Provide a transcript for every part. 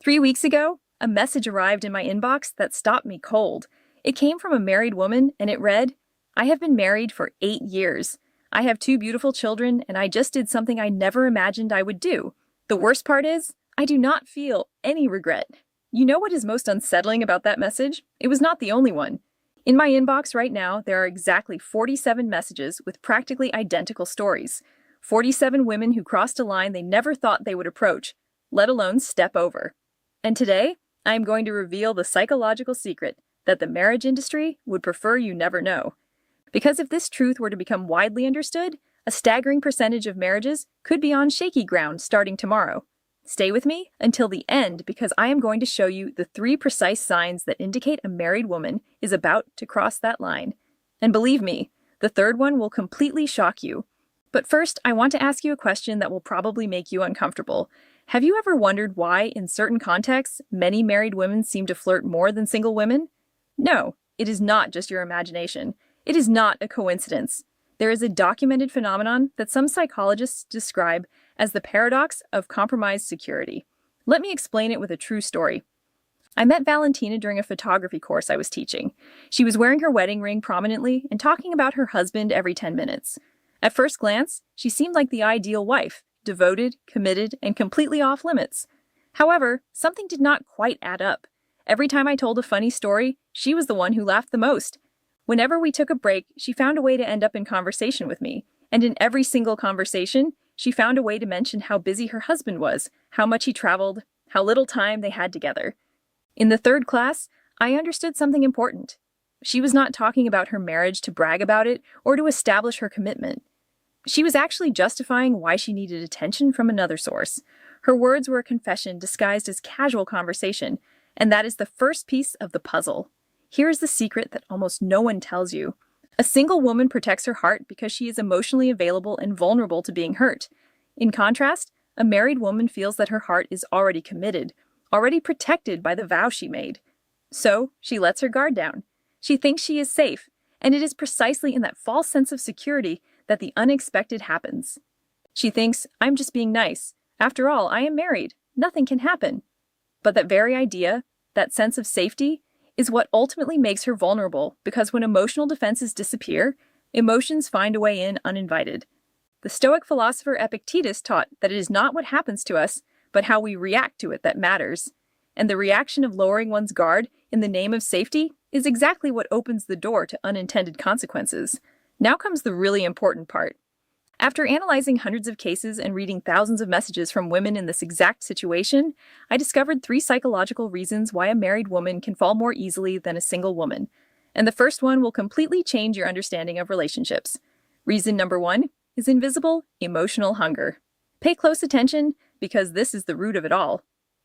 3 weeks ago, a message arrived in my inbox that stopped me cold. It came from a married woman and it read, "I have been married for 8 years. I have 2 beautiful children and I just did something I never imagined I would do. The worst part is, I do not feel any regret." You know what is most unsettling about that message? It was not the only one. In my inbox right now, there are exactly 47 messages with practically identical stories. 47 women who crossed a line they never thought they would approach, let alone step over. And today, I am going to reveal the psychological secret that the marriage industry would prefer you never know. Because if this truth were to become widely understood, a staggering percentage of marriages could be on shaky ground starting tomorrow. Stay with me until the end because I am going to show you the 3 precise signs that indicate a married woman is about to cross that line. And believe me, the third one will completely shock you. But first, I want to ask you a question that will probably make you uncomfortable. Have you ever wondered why, in certain contexts, many married women seem to flirt more than single women? No, it is not just your imagination. It is not a coincidence. There is a documented phenomenon that some psychologists describe as the paradox of compromised security. Let me explain it with a true story. I met Valentina during a photography course I was teaching. She was wearing her wedding ring prominently and talking about her husband every 10 minutes. At first glance, she seemed like the ideal wife, devoted, committed, and completely off limits. However, something did not quite add up. Every time I told a funny story, she was the one who laughed the most. Whenever we took a break, she found a way to end up in conversation with me. And in every single conversation, she found a way to mention how busy her husband was, how much he traveled, how little time they had together. In the third class, I understood something important. She was not talking about her marriage to brag about it or to establish her commitment. She was actually justifying why she needed attention from another source. Her words were a confession disguised as casual conversation, and that is the first piece of the puzzle. Here is the secret that almost no one tells you. A single woman protects her heart because she is emotionally available and vulnerable to being hurt. In contrast, a married woman feels that her heart is already committed, already protected by the vow she made. So, she lets her guard down. She thinks she is safe, and it is precisely in that false sense of security that the unexpected happens. She thinks, "I'm just being nice. After all, I am married. Nothing can happen." But that very idea, that sense of safety, is what ultimately makes her vulnerable because when emotional defenses disappear, emotions find a way in uninvited. The Stoic philosopher Epictetus taught that it is not what happens to us, but how we react to it that matters. And the reaction of lowering one's guard in the name of safety is exactly what opens the door to unintended consequences. Now comes the really important part. After analyzing hundreds of cases and reading thousands of messages from women in this exact situation, I discovered 3 psychological reasons why a married woman can fall more easily than a single woman. And the first one will completely change your understanding of relationships. Reason number 1 is invisible emotional hunger. Pay close attention because this is the root of it all.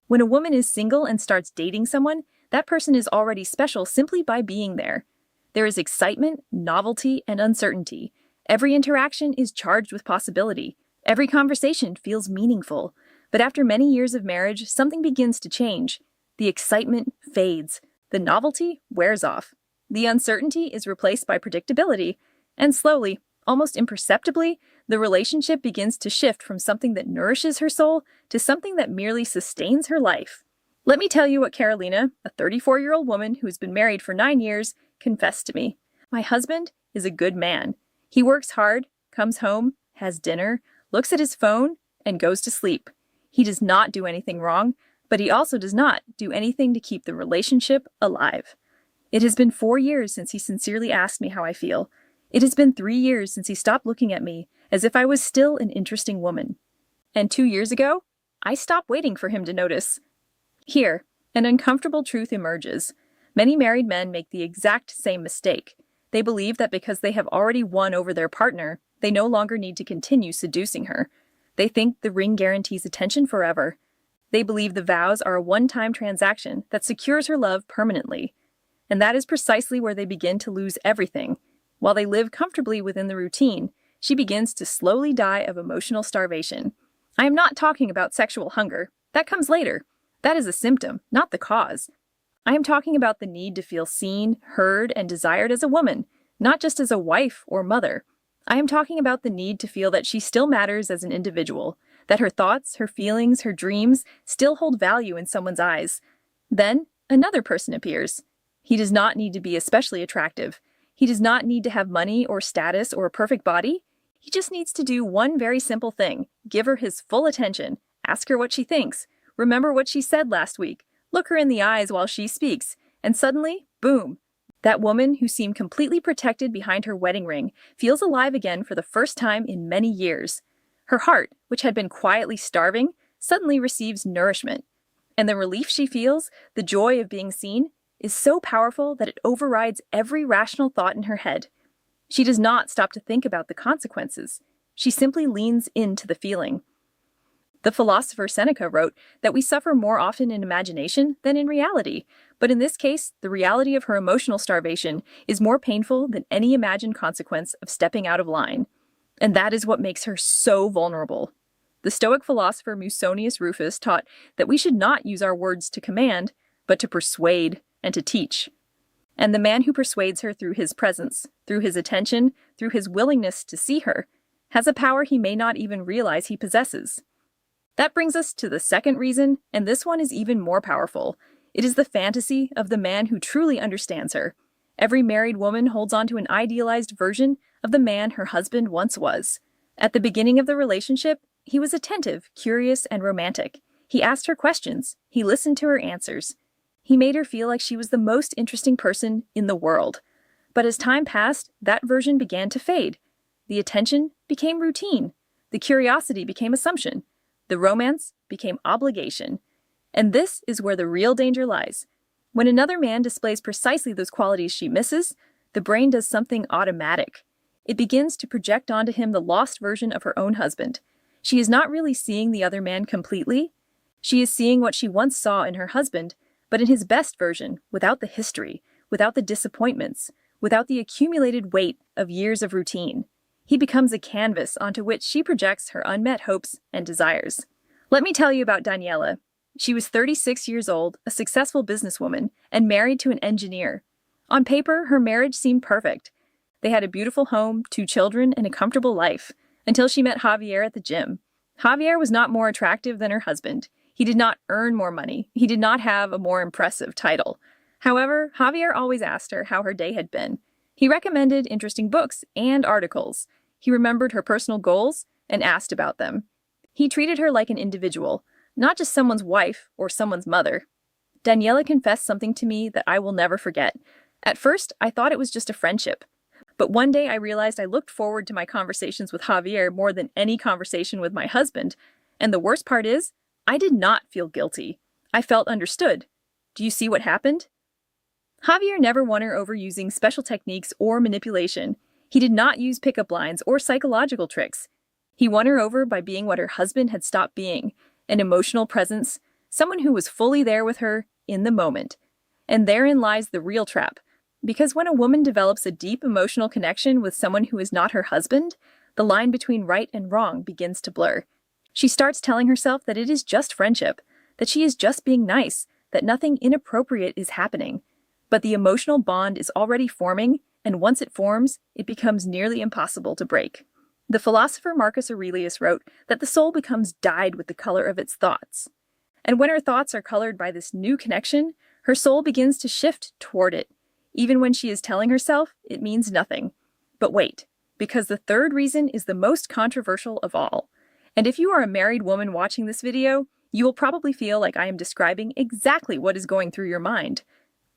When a woman is single and starts dating someone, that person is already special simply by being there. There is excitement, novelty, and uncertainty. Every interaction is charged with possibility. Every conversation feels meaningful. But after many years of marriage, something begins to change. The excitement fades. The novelty wears off. The uncertainty is replaced by predictability. And slowly, almost imperceptibly, the relationship begins to shift from something that nourishes her soul to something that merely sustains her life. Let me tell you what Carolina, a 34-year-old woman who has been married for 9 years, confessed to me. "My husband is a good man. He works hard, comes home, has dinner, looks at his phone, and goes to sleep. He does not do anything wrong, but he also does not do anything to keep the relationship alive. It has been 4 years since he sincerely asked me how I feel. It has been 3 years since he stopped looking at me as if I was still an interesting woman. And 2 years ago, I stopped waiting for him to notice." Here, an uncomfortable truth emerges. Many married men make the exact same mistake. They believe that because they have already won over their partner, they no longer need to continue seducing her. They think the ring guarantees attention forever. They believe the vows are a one-time transaction that secures her love permanently. And that is precisely where they begin to lose everything. While they live comfortably within the routine, she begins to slowly die of emotional starvation. I am not talking about sexual hunger. That comes later. That is a symptom, not the cause. I am talking about the need to feel seen, heard, and desired as a woman, not just as a wife or mother. I am talking about the need to feel that she still matters as an individual, that her thoughts, her feelings, her dreams still hold value in someone's eyes. Then, another person appears. He does not need to be especially attractive. He does not need to have money or status or a perfect body. He just needs to do one very simple thing: give her his full attention, ask her what she thinks, remember what she said last week, look her in the eyes while she speaks, and suddenly, boom! That woman who seemed completely protected behind her wedding ring feels alive again for the first time in many years. Her heart, which had been quietly starving, suddenly receives nourishment. And the relief she feels, the joy of being seen, is so powerful that it overrides every rational thought in her head. She does not stop to think about the consequences. She simply leans into the feeling. The philosopher Seneca wrote that we suffer more often in imagination than in reality, but in this case, the reality of her emotional starvation is more painful than any imagined consequence of stepping out of line. And that is what makes her so vulnerable. The Stoic philosopher Musonius Rufus taught that we should not use our words to command, but to persuade and to teach. And the man who persuades her through his presence, through his attention, through his willingness to see her, has a power he may not even realize he possesses. That brings us to the second reason, and this one is even more powerful. It is the fantasy of the man who truly understands her. Every married woman holds on to an idealized version of the man her husband once was. At the beginning of the relationship, he was attentive, curious, and romantic. He asked her questions. He listened to her answers. He made her feel like she was the most interesting person in the world. But as time passed, that version began to fade. The attention became routine. The curiosity became assumption. The romance became obligation. And this is where the real danger lies. When another man displays precisely those qualities she misses, the brain does something automatic. It begins to project onto him the lost version of her own husband. She is not really seeing the other man completely. She is seeing what she once saw in her husband, but in his best version, without the history, without the disappointments, without the accumulated weight of years of routine. He becomes a canvas onto which she projects her unmet hopes and desires. Let me tell you about Daniela. She was 36 years old, a successful businesswoman, and married to an engineer. On paper, her marriage seemed perfect. They had a beautiful home, 2 children, and a comfortable life, until she met Javier at the gym. Javier was not more attractive than her husband. He did not earn more money. He did not have a more impressive title. However, Javier always asked her how her day had been. He recommended interesting books and articles. He remembered her personal goals and asked about them. He treated her like an individual, not just someone's wife or someone's mother. Daniela confessed something to me that I will never forget. At first, I thought it was just a friendship. But one day I realized I looked forward to my conversations with Javier more than any conversation with my husband. And the worst part is, I did not feel guilty. I felt understood. Do you see what happened? Javier never won her over using special techniques or manipulation. He did not use pickup lines or psychological tricks. He won her over by being what her husband had stopped being, an emotional presence, someone who was fully there with her in the moment. And therein lies the real trap. Because when a woman develops a deep emotional connection with someone who is not her husband, the line between right and wrong begins to blur. She starts telling herself that it is just friendship, that she is just being nice, that nothing inappropriate is happening. But the emotional bond is already forming, and once it forms, it becomes nearly impossible to break. The philosopher Marcus Aurelius wrote that the soul becomes dyed with the color of its thoughts. And when her thoughts are colored by this new connection, her soul begins to shift toward it. Even when she is telling herself, it means nothing. But wait, because the third reason is the most controversial of all. And if you are a married woman watching this video, you will probably feel like I am describing exactly what is going through your mind.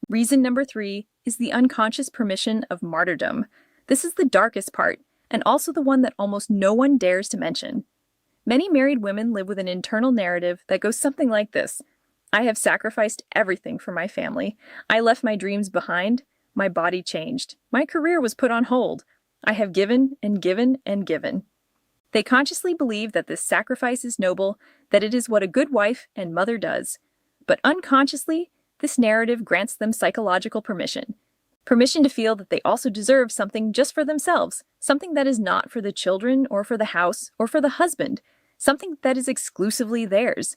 Reason number 3 is the unconscious permission of martyrdom. This is the darkest part, and also the one that almost no one dares to mention. Many married women live with an internal narrative that goes something like this. I have sacrificed everything for my family. I left my dreams behind. My body changed. My career was put on hold. I have given and given and given. They consciously believe that this sacrifice is noble, that it is what a good wife and mother does. But unconsciously, this narrative grants them psychological permission. Permission to feel that they also deserve something just for themselves, something that is not for the children or for the house or for the husband, something that is exclusively theirs.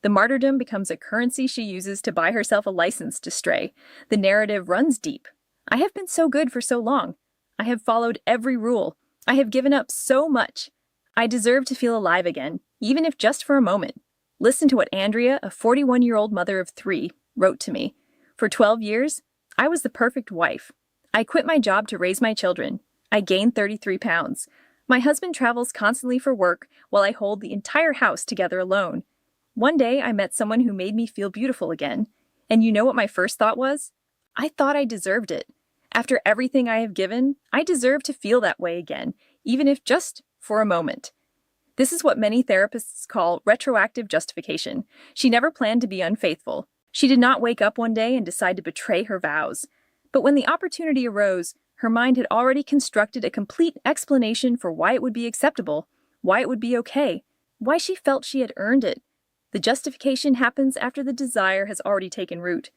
The martyrdom becomes a currency she uses to buy herself a license to stray. The narrative runs deep. I have been so good for so long. I have followed every rule. I have given up so much. I deserve to feel alive again, even if just for a moment. Listen to what Andrea, a 41-year-old mother of 3, wrote to me. For 12 years, I was the perfect wife. I quit my job to raise my children. I gained 33 pounds. My husband travels constantly for work while I hold the entire house together alone. One day, I met someone who made me feel beautiful again. And you know what my first thought was? I thought I deserved it. After everything I have given, I deserve to feel that way again, even if just for a moment. This is what many therapists call retroactive justification. She never planned to be unfaithful. She did not wake up one day and decide to betray her vows. But when the opportunity arose, her mind had already constructed a complete explanation for why it would be acceptable, why it would be okay, why she felt she had earned it. The justification happens after the desire has already taken root.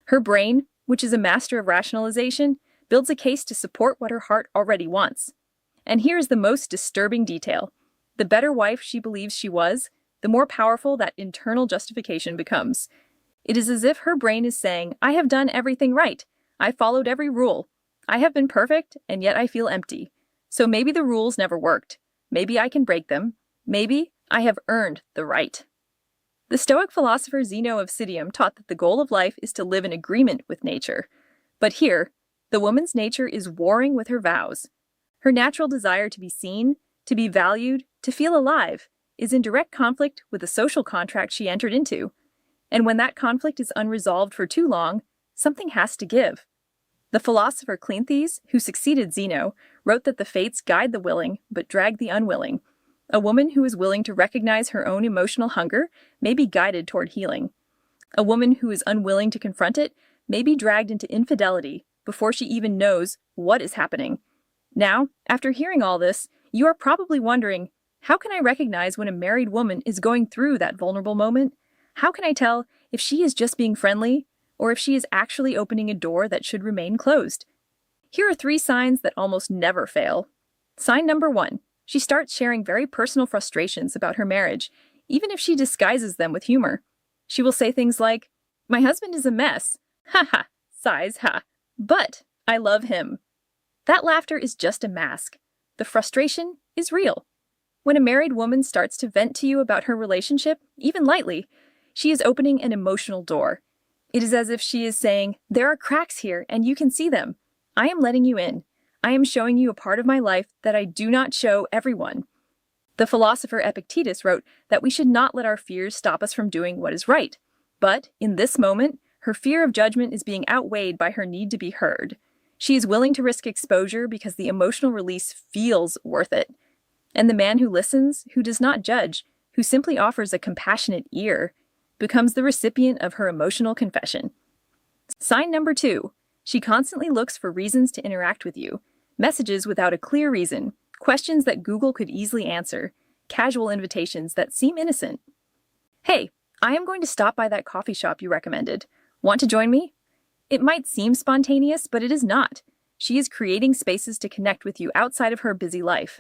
Her brain, which is a master of rationalization, builds a case to support what her heart already wants. And here is the most disturbing detail. The better wife she believes she was, the more powerful that internal justification becomes. It is as if her brain is saying, I have done everything right. I followed every rule. I have been perfect, and yet I feel empty. So maybe the rules never worked. Maybe I can break them. Maybe I have earned the right. The Stoic philosopher Zeno of Citium taught that the goal of life is to live in agreement with nature. But here, the woman's nature is warring with her vows. Her natural desire to be seen, to be valued, to feel alive, is in direct conflict with the social contract she entered into. And when that conflict is unresolved for too long, something has to give. The philosopher Cleanthes, who succeeded Zeno, wrote that the fates guide the willing but drag the unwilling. A woman who is willing to recognize her own emotional hunger may be guided toward healing. A woman who is unwilling to confront it may be dragged into infidelity before she even knows what is happening. Now, after hearing all this, you are probably wondering, how can I recognize when a married woman is going through that vulnerable moment? How can I tell if she is just being friendly or if she is actually opening a door that should remain closed? Here are 3 signs that almost never fail. Sign number 1. She starts sharing very personal frustrations about her marriage, even if she disguises them with humor. She will say things like, my husband is a mess. Ha ha, sighs ha. But I love him. That laughter is just a mask. The frustration is real. When a married woman starts to vent to you about her relationship, even lightly, she is opening an emotional door. It is as if she is saying, there are cracks here and you can see them. I am letting you in. I am showing you a part of my life that I do not show everyone. The philosopher Epictetus wrote that we should not let our fears stop us from doing what is right. But, in this moment, her fear of judgment is being outweighed by her need to be heard. She is willing to risk exposure because the emotional release feels worth it. And the man who listens, who does not judge, who simply offers a compassionate ear, becomes the recipient of her emotional confession. Sign number 2. She constantly looks for reasons to interact with you. Messages without a clear reason, questions that Google could easily answer, casual invitations that seem innocent. Hey, I am going to stop by that coffee shop you recommended. Want to join me? It might seem spontaneous, but it is not. She is creating spaces to connect with you outside of her busy life.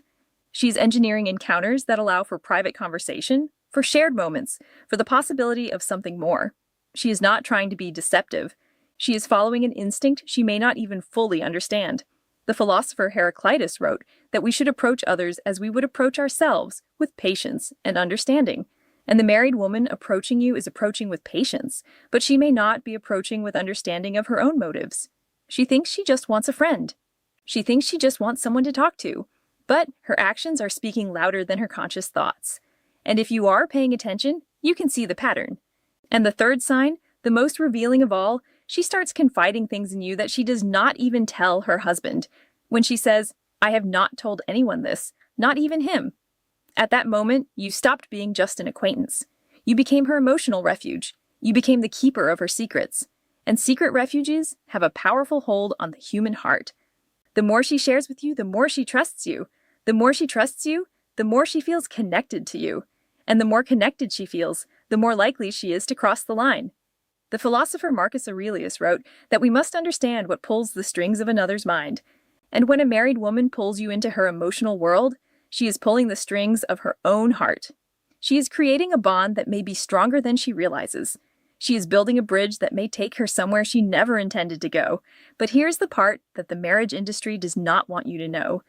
She is engineering encounters that allow for private conversation, for shared moments, for the possibility of something more. She is not trying to be deceptive. She is following an instinct she may not even fully understand. The philosopher Heraclitus wrote that we should approach others as we would approach ourselves, with patience and understanding. And the married woman approaching you is approaching with patience, but she may not be approaching with understanding of her own motives. She thinks she just wants a friend. She thinks she just wants someone to talk to. But her actions are speaking louder than her conscious thoughts. And if you are paying attention, you can see the pattern. And the third sign, the most revealing of all, she starts confiding things in you that she does not even tell her husband. When she says, I have not told anyone this, not even him. At that moment, you stopped being just an acquaintance. You became her emotional refuge. You became the keeper of her secrets. And secret refuges have a powerful hold on the human heart. The more she shares with you, the more she trusts you. The more she trusts you, the more she feels connected to you. And the more connected she feels, the more likely she is to cross the line. The philosopher Marcus Aurelius wrote that we must understand what pulls the strings of another's mind. And when a married woman pulls you into her emotional world, she is pulling the strings of her own heart. She is creating a bond that may be stronger than she realizes. She is building a bridge that may take her somewhere she never intended to go. But here's the part that the marriage industry does not want you to know.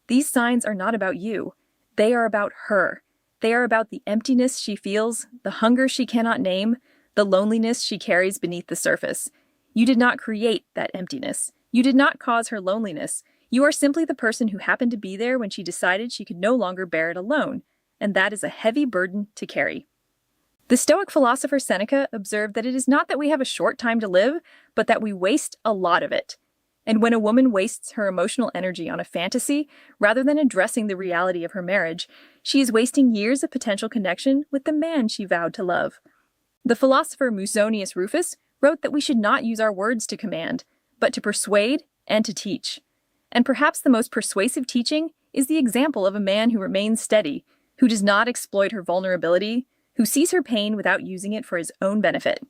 These signs are not about you. They are about her. They are about the emptiness she feels, the hunger she cannot name, the loneliness she carries beneath the surface. You did not create that emptiness. You did not cause her loneliness. You are simply the person who happened to be there when she decided she could no longer bear it alone, and that is a heavy burden to carry. The Stoic philosopher Seneca observed that it is not that we have a short time to live, but that we waste a lot of it. And when a woman wastes her emotional energy on a fantasy, rather than addressing the reality of her marriage, she is wasting years of potential connection with the man she vowed to love. The philosopher Musonius Rufus wrote that we should not use our words to command, but to persuade and to teach. And perhaps the most persuasive teaching is the example of a man who remains steady, who does not exploit her vulnerability, who sees her pain without using it for his own benefit.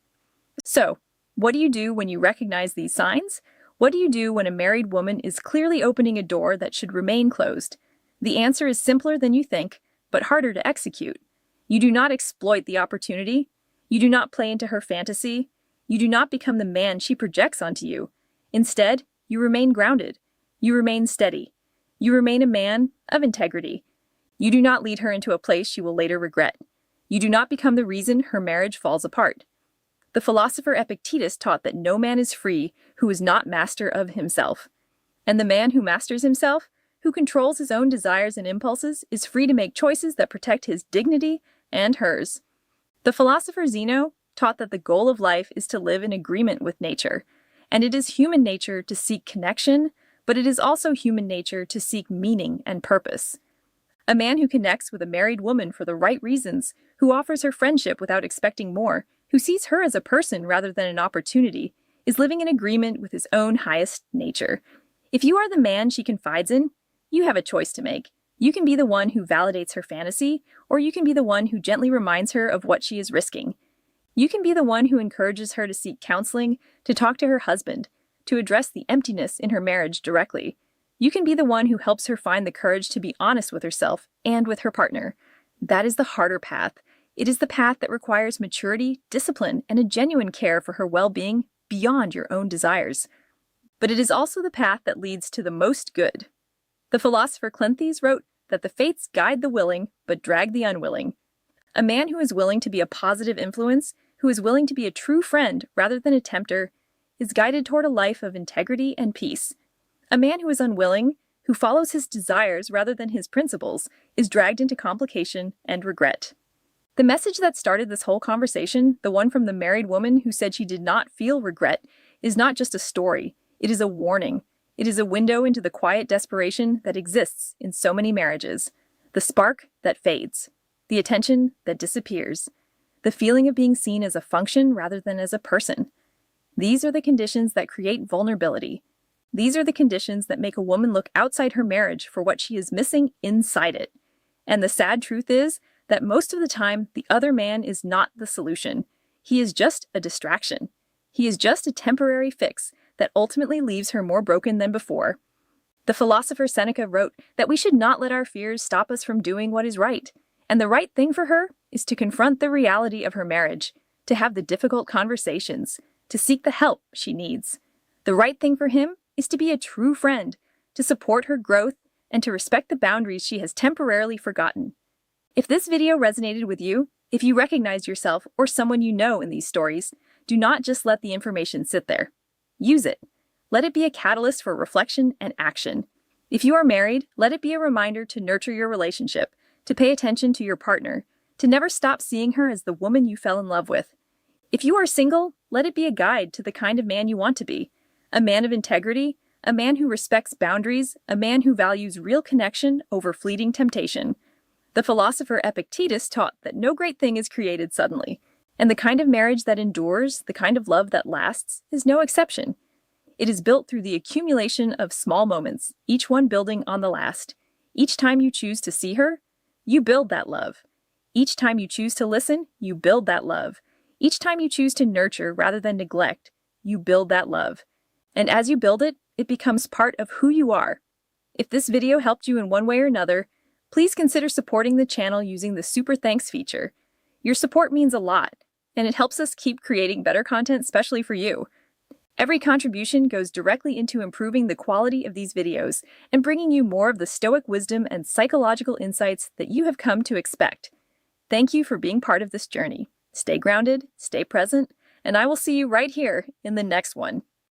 So, what do you do when you recognize these signs? What do you do when a married woman is clearly opening a door that should remain closed? The answer is simpler than you think, but harder to execute. You do not exploit the opportunity. You do not play into her fantasy. You do not become the man she projects onto you. Instead, you remain grounded. You remain steady. You remain a man of integrity. You do not lead her into a place she will later regret. You do not become the reason her marriage falls apart. The philosopher Epictetus taught that no man is free who is not master of himself. And the man who masters himself, who controls his own desires and impulses, is free to make choices that protect his dignity and hers. The philosopher Zeno taught that the goal of life is to live in agreement with nature, and it is human nature to seek connection, but it is also human nature to seek meaning and purpose. A man who connects with a married woman for the right reasons, who offers her friendship without expecting more, who sees her as a person rather than an opportunity, is living in agreement with his own highest nature. If you are the man she confides in, you have a choice to make. You can be the one who validates her fantasy, or you can be the one who gently reminds her of what she is risking. You can be the one who encourages her to seek counseling, to talk to her husband, to address the emptiness in her marriage directly. You can be the one who helps her find the courage to be honest with herself and with her partner. That is the harder path. It is the path that requires maturity, discipline, and a genuine care for her well-being beyond your own desires. But it is also the path that leads to the most good. The philosopher Cleanthes wrote that the fates guide the willing, but drag the unwilling. A man who is willing to be a positive influence, who is willing to be a true friend rather than a tempter, is guided toward a life of integrity and peace. A man who is unwilling, who follows his desires rather than his principles, is dragged into complication and regret. The message that started this whole conversation, the one from the married woman who said she did not feel regret, is not just a story. It is a warning. It is a window into the quiet desperation that exists in so many marriages. The spark that fades. The attention that disappears. The feeling of being seen as a function rather than as a person. These are the conditions that create vulnerability. These are the conditions that make a woman look outside her marriage for what she is missing inside it. And the sad truth is that most of the time, the other man is not the solution. He is just a distraction. He is just a temporary fix that ultimately leaves her more broken than before. The philosopher Seneca wrote that we should not let our fears stop us from doing what is right. And the right thing for her is to confront the reality of her marriage, to have the difficult conversations, to seek the help she needs. The right thing for him is to be a true friend, to support her growth, and to respect the boundaries she has temporarily forgotten. If this video resonated with you, if you recognized yourself or someone you know in these stories, do not just let the information sit there. Use it. Let it be a catalyst for reflection and action. If you are married, let it be a reminder to nurture your relationship, to pay attention to your partner, to never stop seeing her as the woman you fell in love with. If you are single, let it be a guide to the kind of man you want to be. A man of integrity, a man who respects boundaries, a man who values real connection over fleeting temptation. The philosopher Epictetus taught that no great thing is created suddenly, and the kind of marriage that endures, the kind of love that lasts, is no exception. It is built through the accumulation of small moments, each one building on the last. Each time you choose to see her, you build that love. Each time you choose to listen, you build that love. Each time you choose to nurture rather than neglect, you build that love. And as you build it, it becomes part of who you are. If this video helped you in one way or another, please consider supporting the channel using the Super Thanks feature. Your support means a lot, and it helps us keep creating better content especially for you. Every contribution goes directly into improving the quality of these videos and bringing you more of the Stoic wisdom and psychological insights that you have come to expect. Thank you for being part of this journey. Stay grounded, stay present, and I will see you right here in the next one.